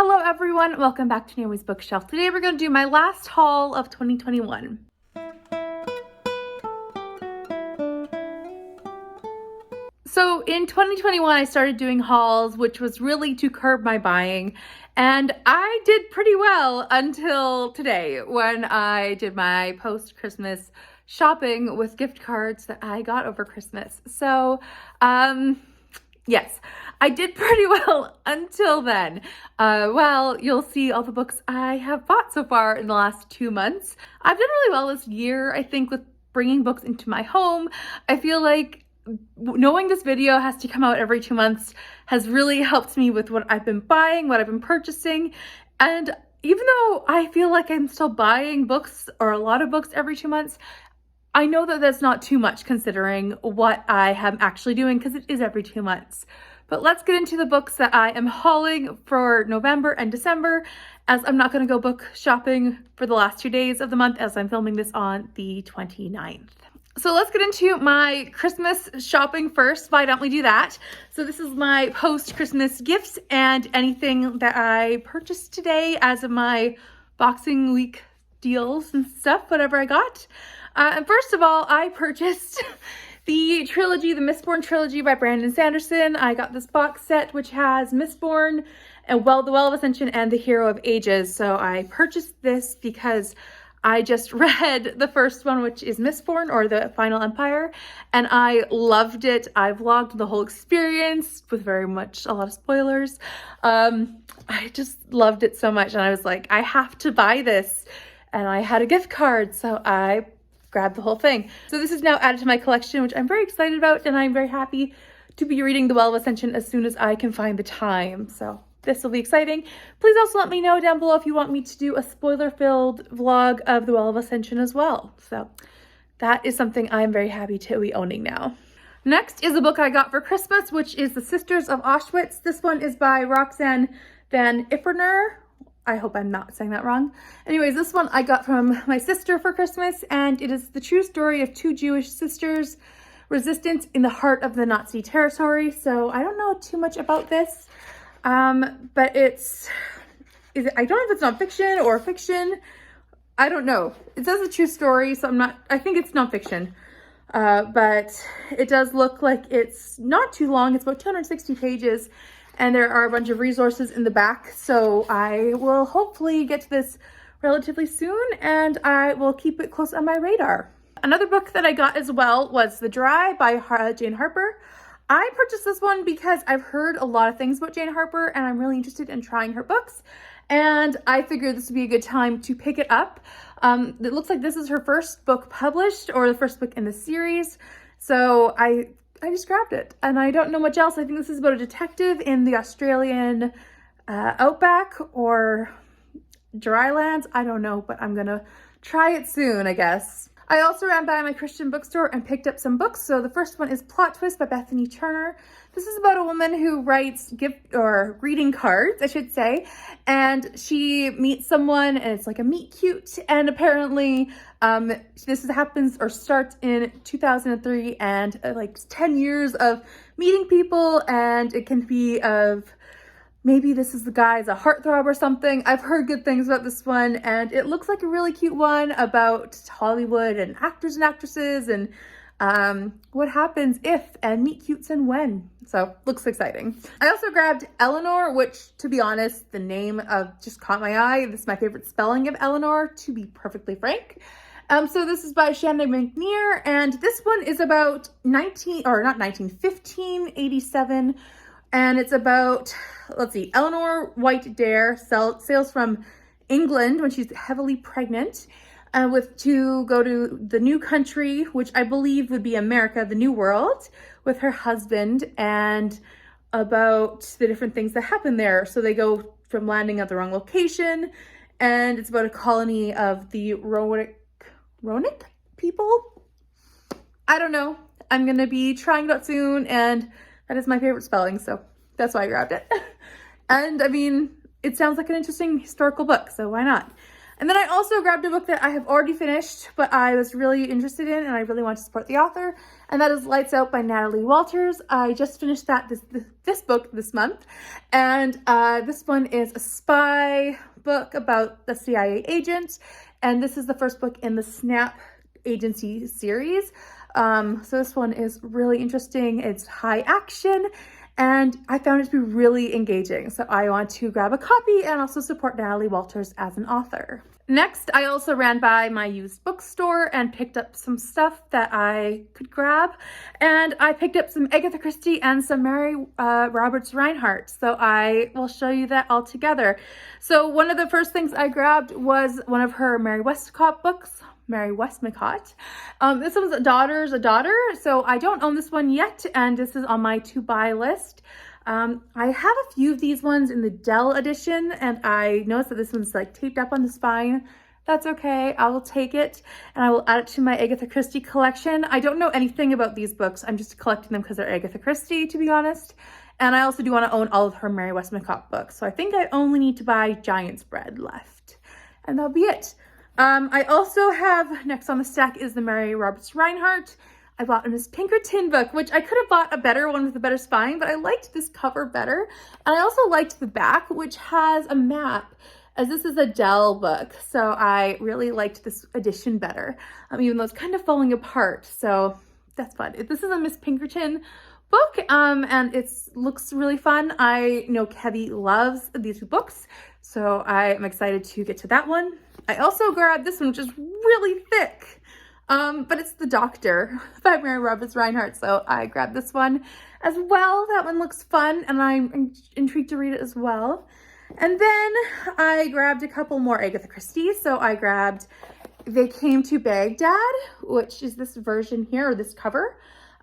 Hello everyone, welcome back to Naomi's Bookshelf. Today we're going to do my last haul of 2021. So in 2021 I started doing hauls, which was really to curb my buying, and I did pretty well until today when I did my post-Christmas shopping with gift cards that I got over Christmas. So yes, I did pretty well until then. Well, you'll see all the books I have bought so far in the last 2 months. I've done really well this year, I think, with bringing books into my home. I feel like knowing this video has to come out every 2 months has really helped me with what I've been buying, what I've been purchasing. And even though I feel like I'm still buying books or a lot of books every 2 months, I know that that's not too much considering what I am actually doing, because it is every 2 months. But let's get into the books that I am hauling for November and December, as I'm not going to go book shopping for the last 2 days of the month as I'm filming this on the 29th. So let's get into my Christmas shopping first. Why don't we do that? So this is my post-Christmas gifts and anything that I purchased today as of my Boxing Week deals and stuff, whatever I got. And first of all, I purchased the trilogy, the Mistborn trilogy by Brandon Sanderson. I got this box set which has Mistborn and the Well of Ascension and the Hero of Ages. So I purchased this because I just read the first one, which is Mistborn, or the Final Empire, and I loved it. I vlogged the whole experience with a lot of spoilers. I just loved it so much, and I was like, I have to buy this. And I had a gift card, so I grabbed the whole thing. So this is now added to my collection, which I'm very excited about, and I'm very happy to be reading The Well of Ascension as soon as I can find the time. So this will be exciting. Please also let me know down below if you want me to do a spoiler-filled vlog of The Well of Ascension as well. So that is something I'm very happy to be owning now. Next is a book I got for Christmas, which is The Sisters of Auschwitz. This one is by Roxanne Van Ifferner. I hope I'm not saying that wrong. Anyways, this one I got from my sister for Christmas, and it is the true story of 2 Jewish sisters' resistance in the heart of the Nazi territory. So I don't know too much about this, but I don't know if it's nonfiction or fiction. I don't know. It says a true story, so I think it's nonfiction. But it does look like it's not too long. It's about 260 pages. And there are a bunch of resources in the back, so I will hopefully get to this relatively soon, and I will keep it close on my radar. Another book that I got as well was The Dry by Jane Harper. I purchased this one because I've heard a lot of things about Jane Harper, and I'm really interested in trying her books, and I figured this would be a good time to pick it up. It looks like this is her first book published, or the first book in the series, so I just grabbed it, and I don't know much else. I think this is about a detective in the Australian outback or drylands. I don't know, but I'm gonna try it soon, I guess. I also ran by my Christian bookstore and picked up some books. So the first one is Plot Twist by Bethany Turner. This is about a woman who writes greeting cards, I should say, and she meets someone, and it's like a meet cute, and apparently this happens or starts in 2003, and like 10 years of meeting people, and it can be of maybe this is the guy's a heartthrob or something. I've heard good things about this one, and it looks like a really cute one about Hollywood and actors and actresses and what happens if and meet cutes and when. So looks exciting. I also grabbed Eleanor, which, to be honest, the name just caught my eye. This is my favorite spelling of Eleanor, to be perfectly frank. So this is by Shannon McNear, and this one is about 1587, and it's about, let's see, Eleanor White Dare sails from England when she's heavily pregnant to go to the new country, which I believe would be America, the New World, with her husband, and about the different things that happen there. So they go from landing at the wrong location, and it's about a colony of the Ronic people? I don't know. I'm going to be trying it out soon, and that is my favorite spelling, so that's why I grabbed it. And I mean, it sounds like an interesting historical book, so why not? And then I also grabbed a book that I have already finished, but I was really interested in and I really want to support the author. And that is Lights Out by Natalie Walters. I just finished this book this month. And this one is a spy book about the CIA agent. And this is the first book in the Snap Agency series. So this one is really interesting. It's high action. And I found it to be really engaging. So I want to grab a copy and also support Natalie Walters as an author. Next, I also ran by my used bookstore and picked up some stuff that I could grab. And I picked up some Agatha Christie and some Mary Roberts Reinhardt. So I will show you that all together. So one of the first things I grabbed was one of her Mary Westcott books. Mary Westmacott. This one's A Daughter's a Daughter, so I don't own this one yet, and this is on my to-buy list. I have a few of these ones in the Dell edition, and I noticed that this one's like taped up on the spine. That's okay, I will take it, and I will add it to my Agatha Christie collection. I don't know anything about these books, I'm just collecting them because they're Agatha Christie, to be honest. And I also do want to own all of her Mary Westmacott books, so I think I only need to buy Giant's Bread left, and that'll be it. I also have, next on the stack is the Mary Roberts Reinhardt. I bought a Miss Pinkerton book, which I could have bought a better one with a better spine, but I liked this cover better. And I also liked the back, which has a map, as this is a Dell book. So I really liked this edition better, even though it's kind of falling apart. So that's fun. This is a Miss Pinkerton book, and it looks really fun. I know Kevy loves these books, so I am excited to get to that one. I also grabbed this one, which is really thick, but it's The Doctor by Mary Roberts Reinhardt, so I grabbed this one as well. That one looks fun, and I'm intrigued to read it as well. And then I grabbed a couple more Agatha Christie, so I grabbed They Came to Baghdad, which is this version here, or this cover.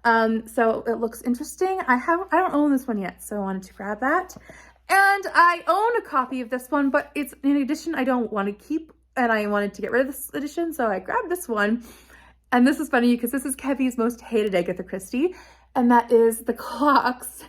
So it looks interesting. I don't own this one yet, so I wanted to grab that. And I own a copy of this one, but it's an edition I don't want to keep, and I wanted to get rid of this edition, so I grabbed this one. And this is funny because this is Kevy's most hated Agatha Christie, and that is The Clocks.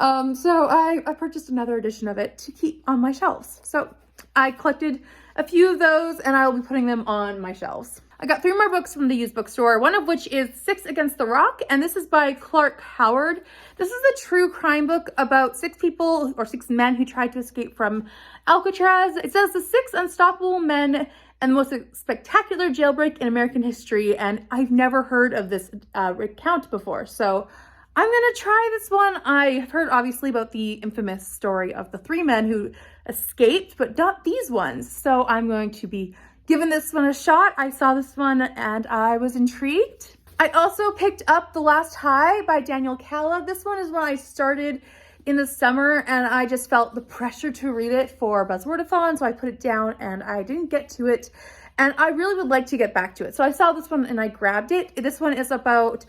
So I purchased another edition of it to keep on my shelves. So I collected a few of those, and I will be putting them on my shelves. I got 3 more books from the used bookstore, one of which is 6 Against the Rock, and this is by Clark Howard. This is a true crime book about 6 people, or 6 men who tried to escape from Alcatraz. It says the 6 unstoppable men and the most spectacular jailbreak in American history, and I've never heard of this recount before, so I'm gonna try this one. I've heard obviously about the infamous story of the 3 men who escaped, but not these ones, so I'm going to be giving this one a shot. I saw this one and I was intrigued. I also picked up The Last High by Daniel Calla. This one is when I started in the summer and I just felt the pressure to read it for Buzzwordathon, so I put it down and I didn't get to it. And I really would like to get back to it. So I saw this one and I grabbed it. This one is about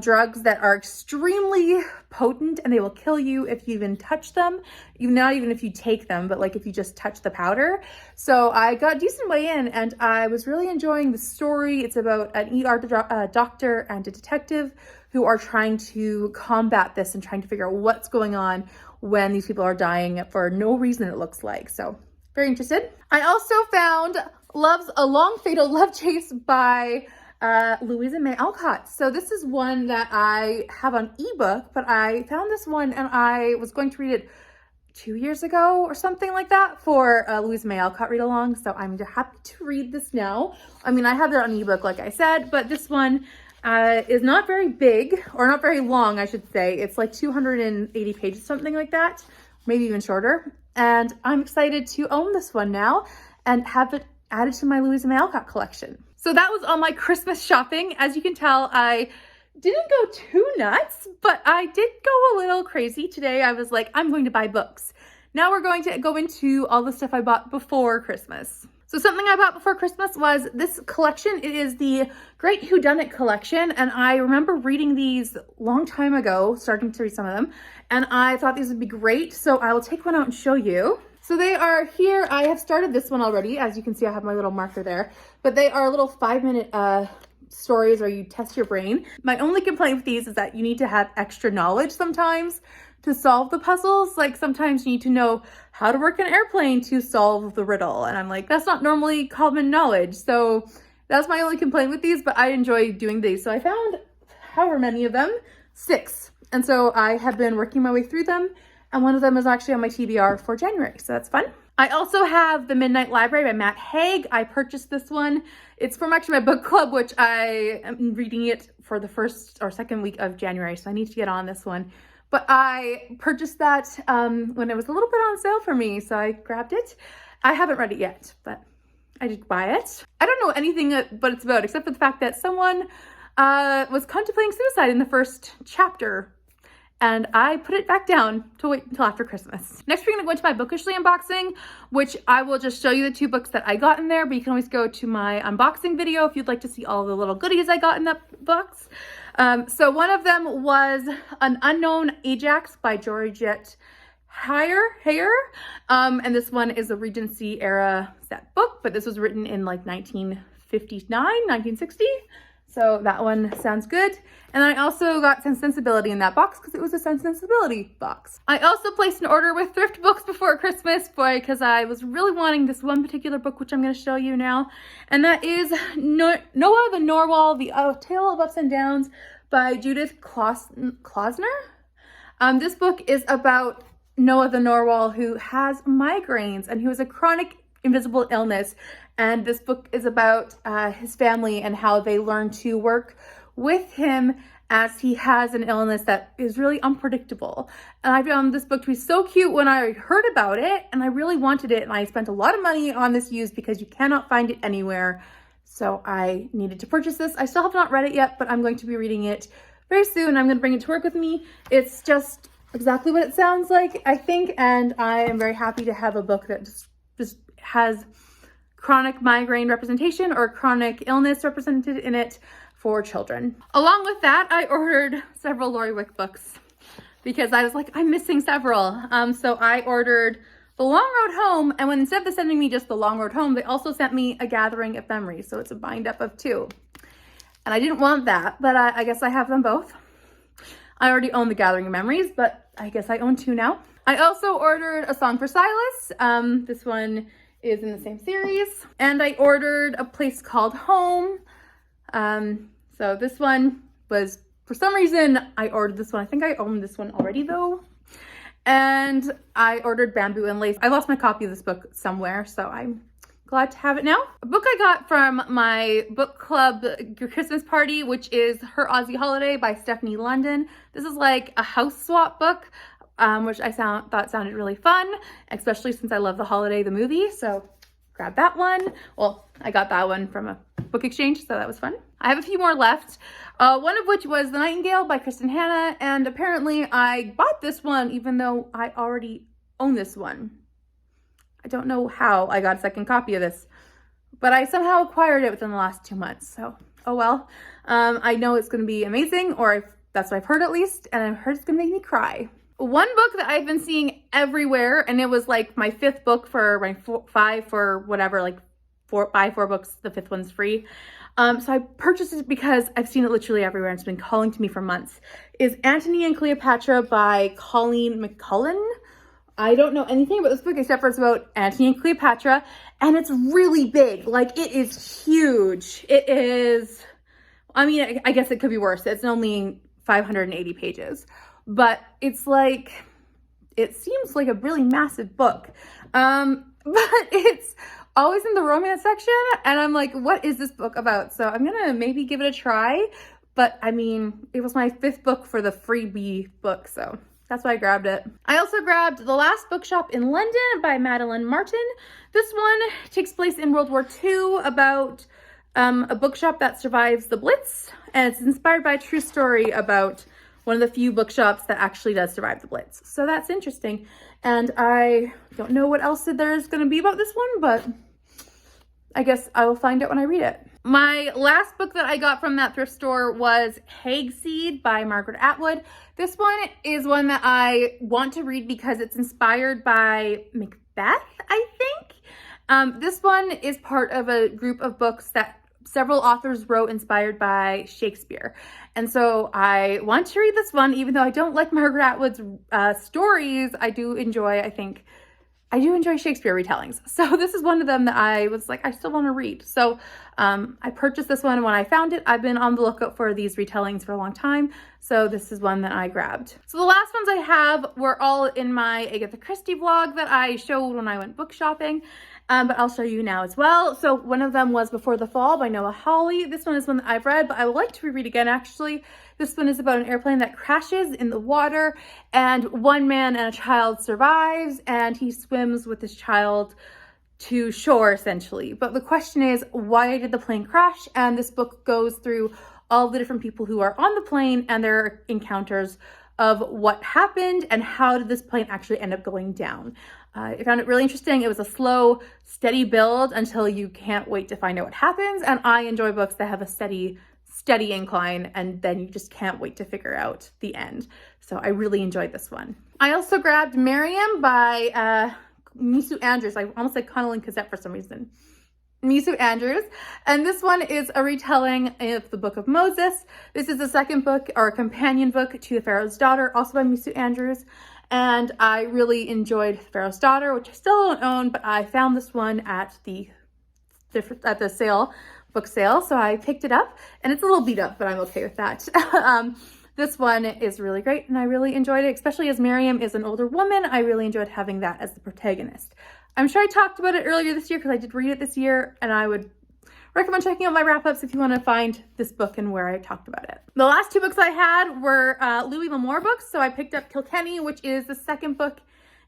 drugs that are extremely potent and they will kill you if you even touch them, not even if you take them, but like if you just touch the powder. So I got a decent way in and I was really enjoying the story. It's about an ER doctor and a detective who are trying to combat this and trying to figure out what's going on when these people are dying for no reason, it looks like. So very interested. I also found A Long Fatal Love Chase by Louisa May Alcott. So this is one that I have on ebook, but I found this one and I was going to read it 2 years ago or something like that for Louisa May Alcott read along. So I'm happy to read this now. I mean, I have it on ebook, like I said, but this one is not very big, or not very long, I should say. It's like 280 pages, something like that, maybe even shorter. And I'm excited to own this one now and have it added to my Louisa May Alcott collection. So that was all my Christmas shopping. As you can tell, I didn't go too nuts, but I did go a little crazy today. I was like, I'm going to buy books. Now we're going to go into all the stuff I bought before Christmas. So something I bought before Christmas was this collection. It is the Great Whodunit collection, and I remember reading these a long time ago, starting to read some of them, and I thought these would be great, so I will take one out and show you. So they are here. I have started this one already. As you can see, I have my little marker there, but they are little 5-minute stories where you test your brain. My only complaint with these is that you need to have extra knowledge sometimes. to solve the puzzles. Like sometimes you need to know how to work an airplane to solve the riddle. And I'm like, that's not normally common knowledge. So that's my only complaint with these, but I enjoy doing these. So I found however many of them, 6. And so I have been working my way through them. And one of them is actually on my TBR for January. So that's fun. I also have The Midnight Library by Matt Haig. I purchased this one. It's from actually my book club, which I am reading it for the first or second week of January. So I need to get on this one. But I purchased that when it was a little bit on sale for me. So I grabbed it. I haven't read it yet, but I did buy it. I don't know anything what it's about, except for the fact that someone was contemplating suicide in the first chapter. And I put it back down to wait until after Christmas. Next, we're gonna go into my bookishly unboxing, which I will just show you the 2 books that I got in there, but you can always go to my unboxing video if you'd like to see all the little goodies I got in that box. So one of them was An Unknown Ajax by Georgette Heyer. And this one is a Regency era set book, but this was written in like 1959, 1960. So that one sounds good. And I also got Sense Sensibility in that box because it was a Sense Sensibility box. I also placed an order with Thrift Books before Christmas because I was really wanting this one particular book, which I'm going to show you now. And that is Noah the Narwhal, The Tale of Ups and Downs by Judith Klausner. This book is about Noah the Narwhal, who has migraines and who has a chronic invisible illness. And this book is about his family and how they learn to work with him as he has an illness that is really unpredictable. And I found this book to be so cute when I heard about it, and I really wanted it. And I spent a lot of money on this used because you cannot find it anywhere. So I needed to purchase this. I still have not read it yet, but I'm going to be reading it very soon. I'm going to bring it to work with me. It's just exactly what it sounds like, I think. And I am very happy to have a book that just has chronic migraine representation or chronic illness represented in it for children. Along with that, I ordered several Lori Wick books because I was like, I'm missing several. So I ordered The Long Road Home, and when instead of sending me just The Long Road Home, they also sent me A Gathering of Memories. So it's a bind up of 2. And I didn't want that, but I guess I have them both. I already own The Gathering of Memories, but I guess I own 2 now. I also ordered A Song for Silas. This one is in the same series. And I ordered A Place Called Home. So this one was, for some reason, I ordered this one. I think I own this one already though. And I ordered Bamboo and Lace. I lost my copy of this book somewhere, so I'm glad to have it now. A book I got from my book club Christmas party, which is Her Aussie Holiday by Stephanie London. This is like a house swap book, which I thought sounded really fun, especially since I love The Holiday, the movie. So grab that one. Well, I got that one from a book exchange, so that was fun. I have a few more left, one of which was The Nightingale by Kristin Hannah, and apparently I bought this one even though I already own this one. I don't know how I got a second copy of this, but I somehow acquired it within the last 2 months, so oh well. I know it's going to be amazing, or that's what I've heard at least, and I've heard it's going to make me cry. One book that I've been seeing everywhere, and it was like my 5th book for my 5 for whatever, like buy 4 books, the 5th one's free. So I purchased it because I've seen it literally everywhere and it's been calling to me for months, is Antony and Cleopatra by Colleen Mccullen. I don't know anything about this book except for it's about Antony and Cleopatra, and it's really big. Like, it is huge. It is, I mean, I guess it could be worse. It's only 580 pages, but it's like, it seems like a really massive book. But it's always in the romance section, and I'm like, what is this book about? So I'm gonna maybe give it a try, but I mean, it was my 5th book for the freebie book, so that's why I grabbed it. I also grabbed The Last Bookshop in London by Madeleine Martin. This one takes place in World War II about a bookshop that survives the Blitz, and it's inspired by a true story about one of the few bookshops that actually does survive the Blitz. So that's interesting. And I don't know what else there is going to be about this one, but I guess I will find out when I read it. My last book that I got from that thrift store was Hagseed by Margaret Atwood. This one is one that I want to read because it's inspired by Macbeth, I think. This one is part of a group of books that several authors wrote inspired by Shakespeare. And so I want to read this one, even though I don't like Margaret Atwood's stories. I do enjoy Shakespeare retellings. So this is one of them that I was like, I still want to read. So I purchased this one when I found it. I've been on the lookout for these retellings for a long time. So this is one that I grabbed. So the last ones I have were all in my Agatha Christie vlog that I showed when I went book shopping. But I'll show you now as well. So one of them was Before the Fall by Noah Hawley. This one is one that I've read, but I would like to reread again actually. This one is about an airplane that crashes in the water and one man and a child survives and he swims with his child to shore essentially. But the question is, why did the plane crash? And this book goes through all the different people who are on the plane and their encounters of what happened and how did this plane actually end up going down. I found it really interesting. It was a slow, steady build until you can't wait to find out what happens. And I enjoy books that have a steady incline and then you just can't wait to figure out the end. So I really enjoyed this one. I also grabbed Miriam by Misu Andrews. I almost said Colleen Cassette for some reason. Misu Andrews. And this one is a retelling of the Book of Moses. This is the second book or a companion book to The Pharaoh's Daughter, also by Misu Andrews. And I really enjoyed Pharaoh's Daughter, which I still don't own, but I found this one at the book sale. So I picked it up and it's a little beat up, but I'm okay with that. This one is really great and I really enjoyed it, especially as Miriam is an older woman. I really enjoyed having that as the protagonist. I'm sure I talked about it earlier this year because I did read it this year and I would recommend checking out my wrap-ups if you want to find this book and where I talked about it. The last two books I had were Louis L'Amour books. So I picked up Kilkenny, which is the second book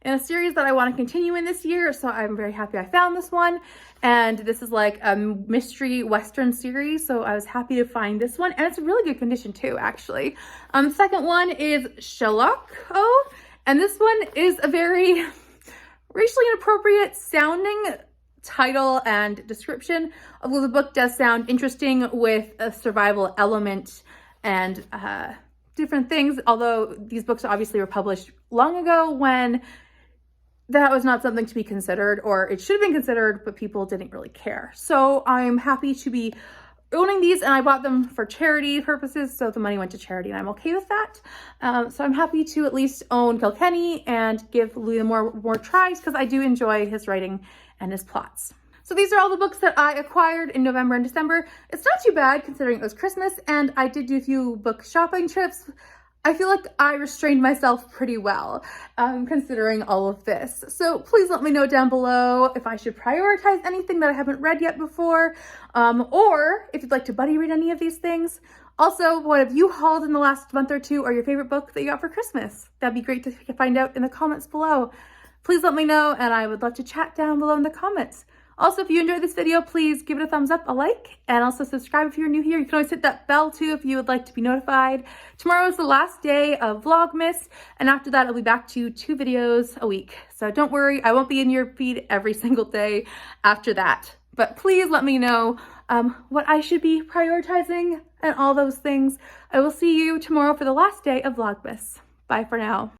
in a series that I want to continue in this year. So I'm very happy I found this one. And this is like a mystery Western series. So I was happy to find this one. And it's a really good condition too, actually. The second one is Sherlock. And this one is a very racially inappropriate sounding title and description, although the book does sound interesting with a survival element and different things, although these books obviously were published long ago when that was not something to be considered, or it should have been considered, but people didn't really care. So I'm happy to be owning these, and I bought them for charity purposes, so the money went to charity and I'm okay with that. So I'm happy to at least own Kilkenny and give Louis L'Amour more tries because I do enjoy his writing and his plots. So these are all the books that I acquired in November and December. It's not too bad considering it was Christmas and I did do a few book shopping trips. I feel like I restrained myself pretty well considering all of this. So please let me know down below if I should prioritize anything that I haven't read yet before, or if you'd like to buddy read any of these things. Also, what have you hauled in the last month or two, or your favorite book that you got for Christmas? That'd be great to find out in the comments below. Please let me know and I would love to chat down below in the comments. Also, if you enjoyed this video, please give it a thumbs up, a like, and also subscribe if you're new here. You can always hit that bell too if you would like to be notified. Tomorrow is the last day of Vlogmas, and after that, I'll be back to 2 videos a week. So don't worry, I won't be in your feed every single day after that. But please let me know what I should be prioritizing and all those things. I will see you tomorrow for the last day of Vlogmas. Bye for now.